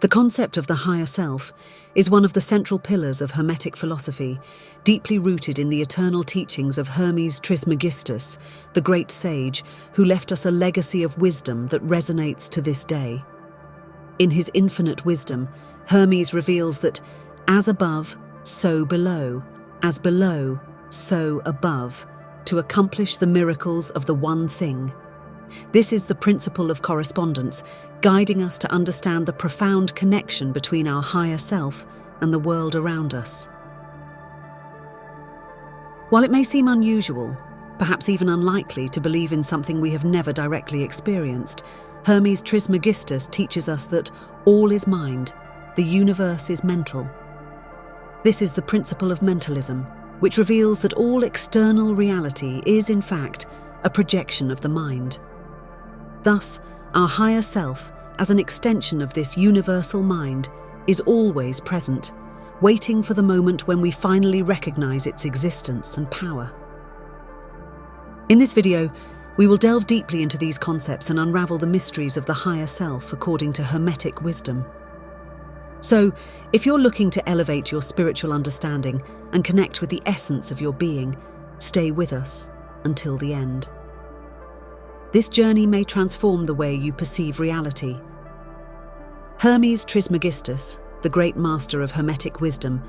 The concept of the higher self is one of the central pillars of Hermetic philosophy, deeply rooted in the eternal teachings of Hermes Trismegistus, the great sage who left us a legacy of wisdom that resonates to this day. In his infinite wisdom, Hermes reveals that as above, so below, as below, so above, to accomplish the miracles of the one thing. This is the principle of correspondence, guiding us to understand the profound connection between our higher self and the world around us. While it may seem unusual, perhaps even unlikely to believe in something we have never directly experienced, Hermes Trismegistus teaches us that all is mind, the universe is mental. This is the principle of mentalism, which reveals that all external reality is, in fact, a projection of the mind. Thus, our higher self, as an extension of this universal mind, is always present, waiting for the moment when we finally recognize its existence and power. In this video, we will delve deeply into these concepts and unravel the mysteries of the higher self according to Hermetic wisdom. So, if you're looking to elevate your spiritual understanding and connect with the essence of your being, stay with us until the end. This journey may transform the way you perceive reality. Hermes Trismegistus, the great master of Hermetic wisdom,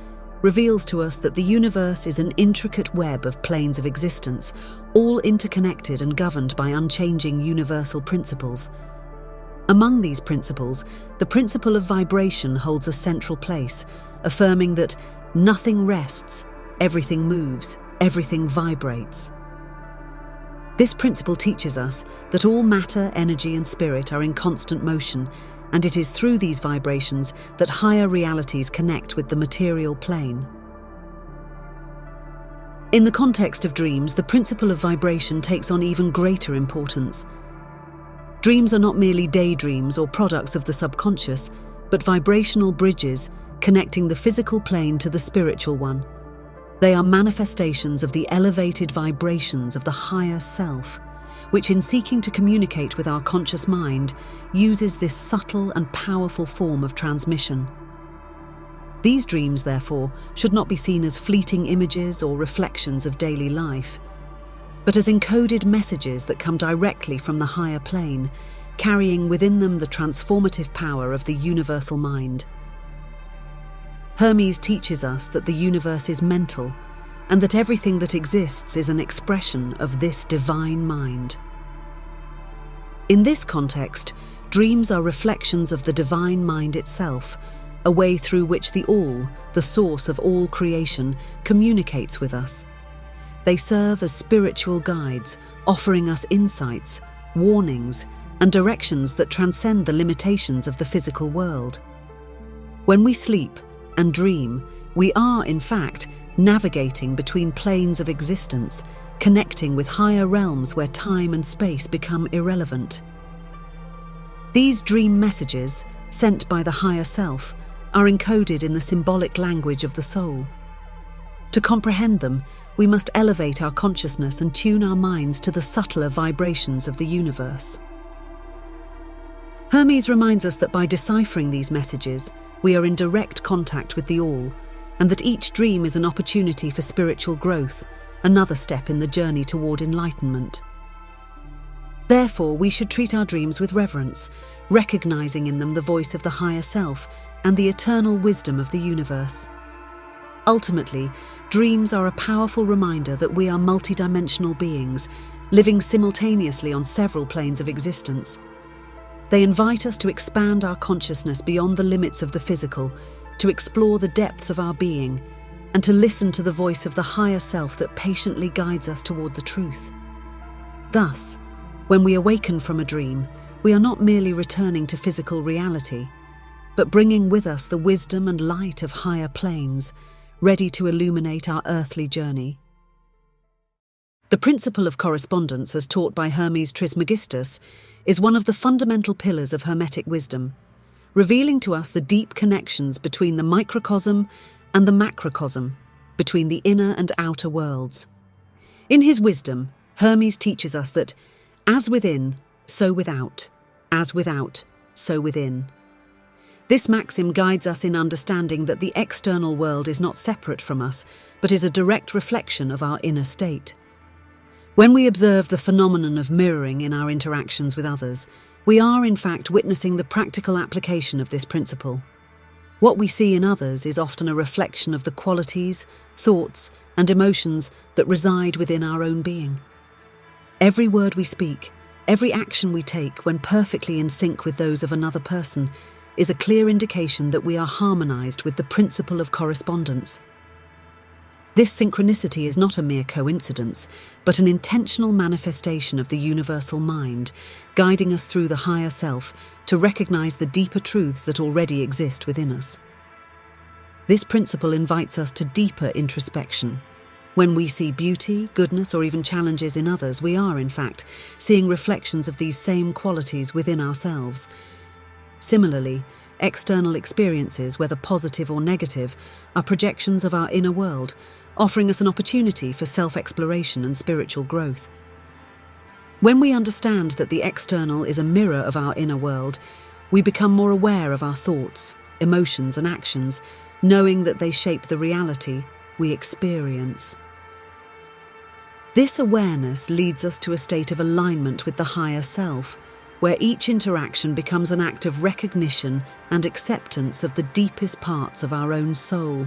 reveals to us that the universe is an intricate web of planes of existence, all interconnected and governed by unchanging universal principles. Among these principles, the principle of vibration holds a central place, affirming that nothing rests, everything moves, everything vibrates. This principle teaches us that all matter, energy, and spirit are in constant motion, and it is through these vibrations that higher realities connect with the material plane. In the context of dreams, the principle of vibration takes on even greater importance. Dreams are not merely daydreams or products of the subconscious, but vibrational bridges connecting the physical plane to the spiritual one. They are manifestations of the elevated vibrations of the higher self, which in seeking to communicate with our conscious mind, uses this subtle and powerful form of transmission. These dreams, therefore, should not be seen as fleeting images or reflections of daily life, but as encoded messages that come directly from the higher plane, carrying within them the transformative power of the universal mind. Hermes teaches us that the universe is mental, and that everything that exists is an expression of this divine mind. In this context, dreams are reflections of the divine mind itself, a way through which the All, the source of all creation, communicates with us. They serve as spiritual guides, offering us insights, warnings, and directions that transcend the limitations of the physical world. When we sleep and dream, we are, in fact, navigating between planes of existence, connecting with higher realms where time and space become irrelevant. These dream messages, sent by the higher self, are encoded in the symbolic language of the soul. To comprehend them, we must elevate our consciousness and tune our minds to the subtler vibrations of the universe. Hermes reminds us that by deciphering these messages, we are in direct contact with the All, and that each dream is an opportunity for spiritual growth, another step in the journey toward enlightenment. Therefore, we should treat our dreams with reverence, recognizing in them the voice of the higher self and the eternal wisdom of the universe. Ultimately, dreams are a powerful reminder that we are multidimensional beings, living simultaneously on several planes of existence. They invite us to expand our consciousness beyond the limits of the physical, to explore the depths of our being, and to listen to the voice of the higher self that patiently guides us toward the truth. Thus, when we awaken from a dream, we are not merely returning to physical reality, but bringing with us the wisdom and light of higher planes, ready to illuminate our earthly journey. The principle of correspondence, as taught by Hermes Trismegistus, is one of the fundamental pillars of Hermetic wisdom, revealing to us the deep connections between the microcosm and the macrocosm, between the inner and outer worlds. In his wisdom, Hermes teaches us that, as within, so without, as without, so within. This maxim guides us in understanding that the external world is not separate from us, but is a direct reflection of our inner state. When we observe the phenomenon of mirroring in our interactions with others, we are in fact witnessing the practical application of this principle. What we see in others is often a reflection of the qualities, thoughts, and emotions that reside within our own being. Every word we speak, every action we take when perfectly in sync with those of another person, is a clear indication that we are harmonized with the principle of correspondence. This synchronicity is not a mere coincidence, but an intentional manifestation of the universal mind, guiding us through the higher self to recognize the deeper truths that already exist within us. This principle invites us to deeper introspection. When we see beauty, goodness, or even challenges in others, we are, in fact, seeing reflections of these same qualities within ourselves. Similarly, external experiences, whether positive or negative, are projections of our inner world, offering us an opportunity for self-exploration and spiritual growth. When we understand that the external is a mirror of our inner world, we become more aware of our thoughts, emotions, and actions, knowing that they shape the reality we experience. This awareness leads us to a state of alignment with the higher self, where each interaction becomes an act of recognition and acceptance of the deepest parts of our own soul.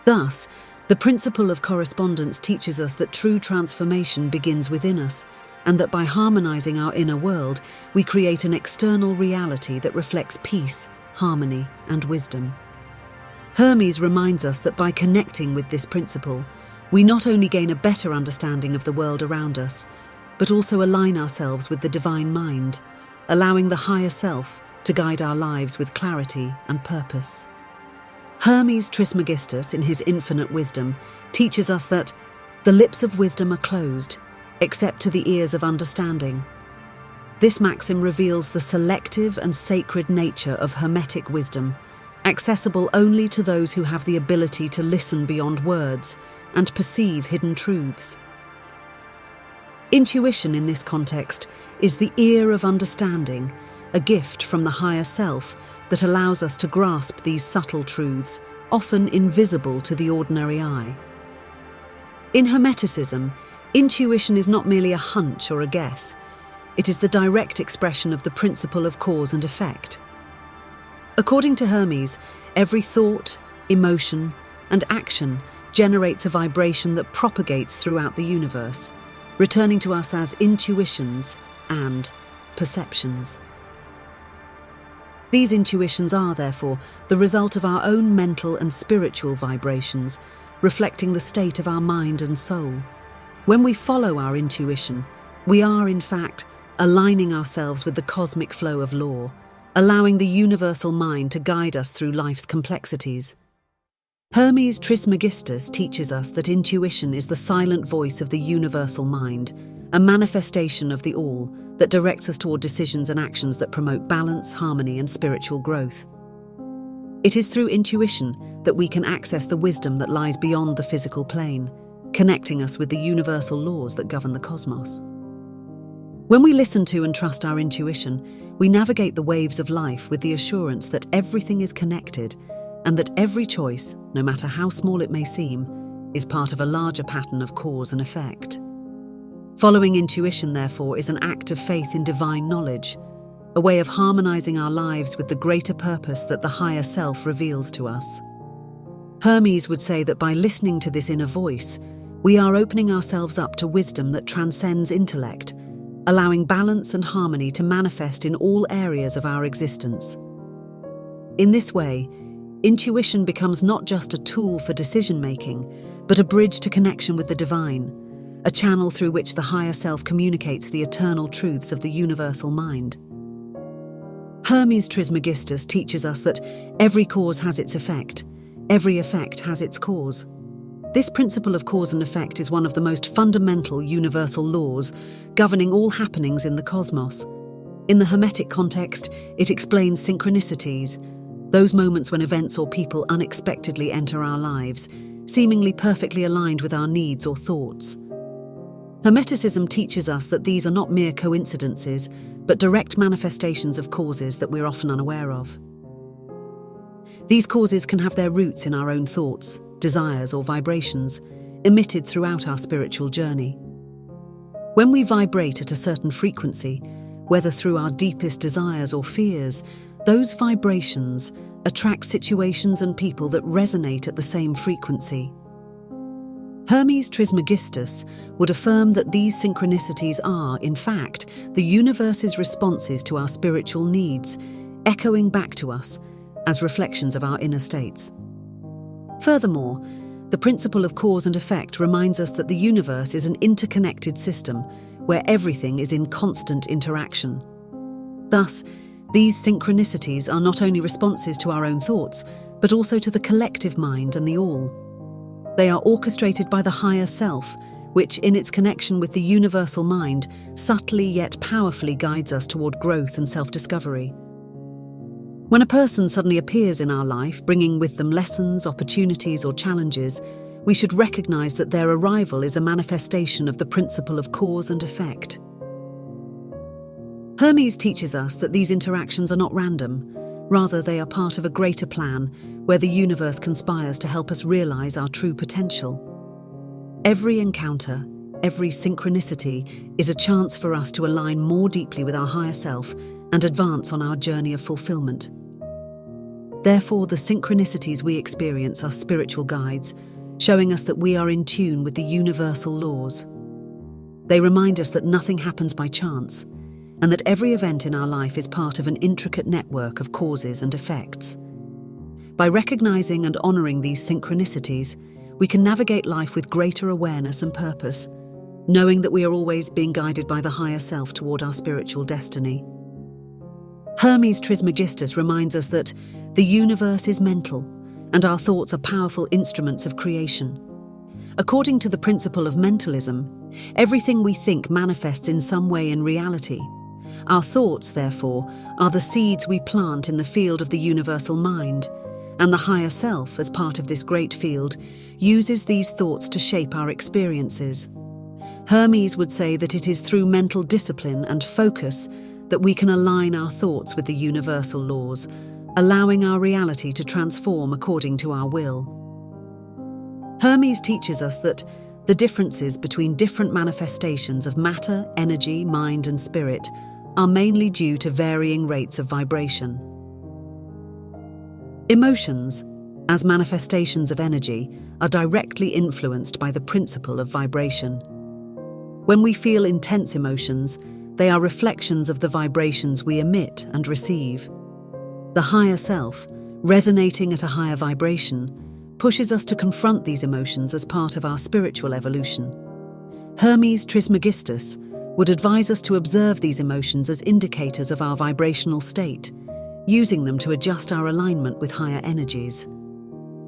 Thus, the principle of correspondence teaches us that true transformation begins within us, and that by harmonizing our inner world, we create an external reality that reflects peace, harmony, and wisdom. Hermes reminds us that by connecting with this principle, we not only gain a better understanding of the world around us, but also align ourselves with the divine mind, allowing the higher self to guide our lives with clarity and purpose. Hermes Trismegistus, in his infinite wisdom, teaches us that the lips of wisdom are closed, except to the ears of understanding. This maxim reveals the selective and sacred nature of Hermetic wisdom, accessible only to those who have the ability to listen beyond words and perceive hidden truths. Intuition in this context is the ear of understanding, a gift from the higher self that allows us to grasp these subtle truths, often invisible to the ordinary eye. In Hermeticism, intuition is not merely a hunch or a guess. It is the direct expression of the principle of cause and effect. According to Hermes, every thought, emotion, and action generates a vibration that propagates throughout the universe, returning to us as intuitions and perceptions. These intuitions are, therefore, the result of our own mental and spiritual vibrations, reflecting the state of our mind and soul. When we follow our intuition, we are, in fact, aligning ourselves with the cosmic flow of law, allowing the universal mind to guide us through life's complexities. Hermes Trismegistus teaches us that intuition is the silent voice of the universal mind, a manifestation of the all that directs us toward decisions and actions that promote balance, harmony, and spiritual growth. It is through intuition that we can access the wisdom that lies beyond the physical plane, connecting us with the universal laws that govern the cosmos. When we listen to and trust our intuition, we navigate the waves of life with the assurance that everything is connected and that every choice, no matter how small it may seem, is part of a larger pattern of cause and effect. Following intuition, therefore, is an act of faith in divine knowledge, a way of harmonizing our lives with the greater purpose that the higher self reveals to us. Hermes would say that by listening to this inner voice, we are opening ourselves up to wisdom that transcends intellect, allowing balance and harmony to manifest in all areas of our existence. In this way, intuition becomes not just a tool for decision-making, but a bridge to connection with the divine, a channel through which the higher self communicates the eternal truths of the universal mind. Hermes Trismegistus teaches us that every cause has its effect, every effect has its cause. This principle of cause and effect is one of the most fundamental universal laws governing all happenings in the cosmos. In the Hermetic context, it explains synchronicities, those moments when events or people unexpectedly enter our lives, seemingly perfectly aligned with our needs or thoughts. Hermeticism teaches us that these are not mere coincidences, but direct manifestations of causes that we're often unaware of. These causes can have their roots in our own thoughts, desires, or vibrations, emitted throughout our spiritual journey. When we vibrate at a certain frequency, whether through our deepest desires or fears, those vibrations attract situations and people that resonate at the same frequency. Hermes Trismegistus would affirm that these synchronicities are, in fact, the universe's responses to our spiritual needs, echoing back to us as reflections of our inner states. Furthermore, the principle of cause and effect reminds us that the universe is an interconnected system where everything is in constant interaction. Thus, these synchronicities are not only responses to our own thoughts, but also to the collective mind and the all. They are orchestrated by the higher self, which, in its connection with the universal mind, subtly yet powerfully guides us toward growth and self-discovery. When a person suddenly appears in our life, bringing with them lessons, opportunities, or challenges, we should recognize that their arrival is a manifestation of the principle of cause and effect. Hermes teaches us that these interactions are not random. Rather, they are part of a greater plan where the universe conspires to help us realize our true potential. Every encounter, every synchronicity is a chance for us to align more deeply with our higher self and advance on our journey of fulfillment. Therefore, the synchronicities we experience are spiritual guides, showing us that we are in tune with the universal laws. They remind us that nothing happens by chance, and that every event in our life is part of an intricate network of causes and effects. By recognizing and honoring these synchronicities, we can navigate life with greater awareness and purpose, knowing that we are always being guided by the higher self toward our spiritual destiny. Hermes Trismegistus reminds us that the universe is mental, and our thoughts are powerful instruments of creation. According to the principle of mentalism, everything we think manifests in some way in reality. Our thoughts, therefore, are the seeds we plant in the field of the universal mind, and the higher self, as part of this great field, uses these thoughts to shape our experiences. Hermes would say that it is through mental discipline and focus that we can align our thoughts with the universal laws, allowing our reality to transform according to our will. Hermes teaches us that the differences between different manifestations of matter, energy, mind, and spirit are mainly due to varying rates of vibration. Emotions, as manifestations of energy, are directly influenced by the principle of vibration. When we feel intense emotions, they are reflections of the vibrations we emit and receive. The higher self, resonating at a higher vibration, pushes us to confront these emotions as part of our spiritual evolution. Hermes Trismegistus would advise us to observe these emotions as indicators of our vibrational state, using them to adjust our alignment with higher energies.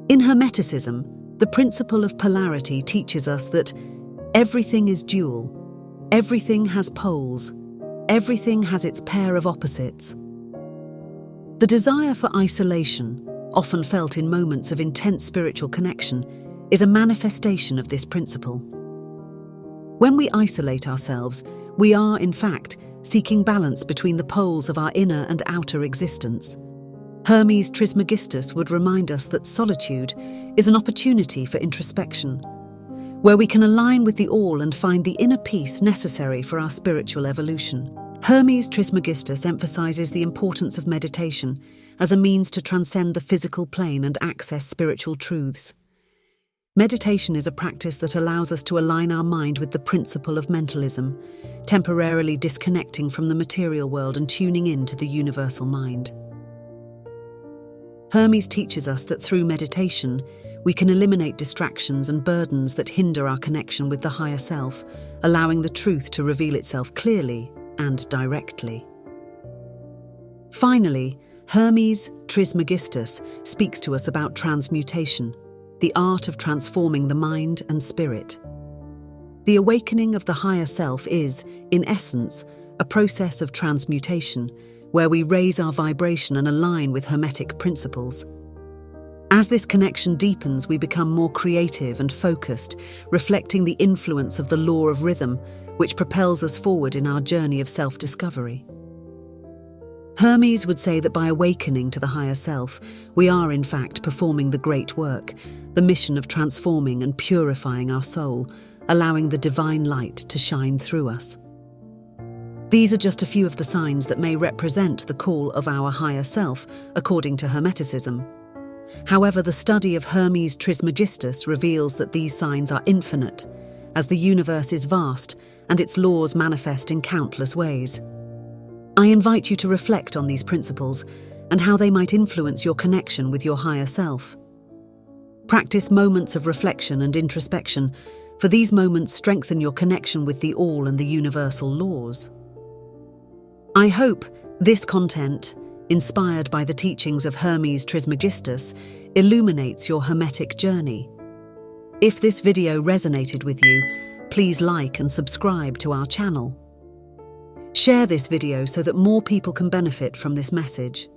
In Hermeticism, the principle of polarity teaches us that everything is dual, everything has poles, everything has its pair of opposites. The desire for isolation, often felt in moments of intense spiritual connection, is a manifestation of this principle. When we isolate ourselves, we are, in fact, seeking balance between the poles of our inner and outer existence. Hermes Trismegistus would remind us that solitude is an opportunity for introspection, where we can align with the all and find the inner peace necessary for our spiritual evolution. Hermes Trismegistus emphasizes the importance of meditation as a means to transcend the physical plane and access spiritual truths. Meditation is a practice that allows us to align our mind with the principle of mentalism, temporarily disconnecting from the material world and tuning in to the universal mind. Hermes teaches us that through meditation, we can eliminate distractions and burdens that hinder our connection with the higher self, allowing the truth to reveal itself clearly and directly. Finally, Hermes Trismegistus speaks to us about transmutation, the art of transforming the mind and spirit. The awakening of the higher self is, in essence, a process of transmutation, where we raise our vibration and align with Hermetic principles. As this connection deepens, we become more creative and focused, reflecting the influence of the law of rhythm, which propels us forward in our journey of self-discovery. Hermes would say that by awakening to the higher self, we are in fact performing the great work, the mission of transforming and purifying our soul, allowing the divine light to shine through us. These are just a few of the signs that may represent the call of our higher self, according to Hermeticism. However, the study of Hermes Trismegistus reveals that these signs are infinite, as the universe is vast and its laws manifest in countless ways. I invite you to reflect on these principles and how they might influence your connection with your higher self. Practice moments of reflection and introspection, for these moments strengthen your connection with the all and the universal laws. I hope this content, inspired by the teachings of Hermes Trismegistus, illuminates your Hermetic journey. If this video resonated with you, please like and subscribe to our channel. Share this video so that more people can benefit from this message.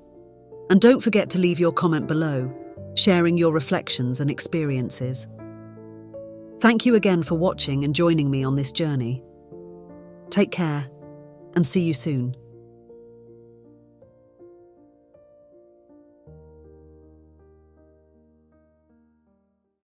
And don't forget to leave your comment below, sharing your reflections and experiences. Thank you again for watching and joining me on this journey. Take care, and see you soon.